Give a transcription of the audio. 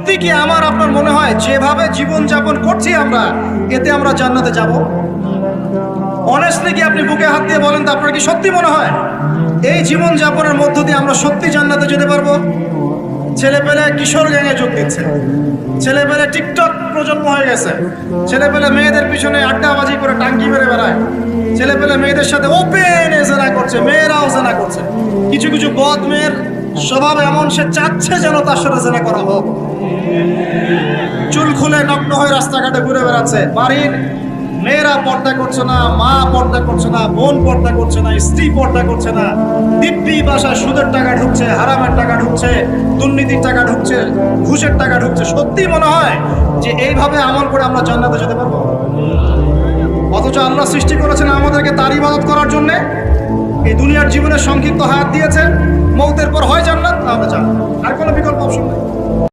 সত্যি কি আমার আপনার মনে হয় যেভাবে জীবনযাপন করছি আমরা, এতে আমরা জান্নাতে যাব? অনেস্টলি কি আপনি বুকে হাত দিয়ে বলেন তো, আপনার কি সত্যি মনে হয় এই জীবনযাপনের মধ্য দিয়ে আমরা সত্যি জান্নাতে যেতে পারবো? ছেলেপেলে কিশোর গ্যাংয়ে যোগ দিচ্ছে, ছেলেপেলে টিকটক প্রজন্ম হয়ে গেছে, ছেলেপেলে মেয়েদের পিছনে আড্ডাবাজি করে টাঙ্কি মেরে বেড়ায়, ছেলেপেলে মেয়েদের সাথে ওপেন জেনা করছে, মেয়েরাও জেনা করছে। কিছু কিছু বদ মেয়ের স্বভাব এমন, সে চাচ্ছে যেন তার সাথে জেনা করা হোক। চুল খুলে নগ্ন হয়ে রাস্তাঘাটে ঘুরে বেড়াচ্ছে। বাড়ির মেয়েরা পর্দা করছে না, মা পর্দা করছে না, বোন পর্দা করছে না, স্ত্রী পর্দা করছে না। দিব্যি বাসায় সুদের টাকা ঢুকছে, হারামের টাকা ঢুকছে, দুর্নীতির টাকা ঢুকছে, ঘুষের টাকা ঢুকছে। সত্যি মনে হয় যে এইভাবে আমল করে আমরা জান্নাতে যেতে পারবো? অথচ আল্লাহ সৃষ্টি করেছেন আমাদেরকে তার ইবাদত করার জন্যে। এই দুনিয়ার জীবনের সংক্ষিপ্ত হায়াত দিয়েছেন, মৌতের পর হয় জান্নাত, তাহলে জান্নাত, আর কোনো বিকল্প অপশন নেই।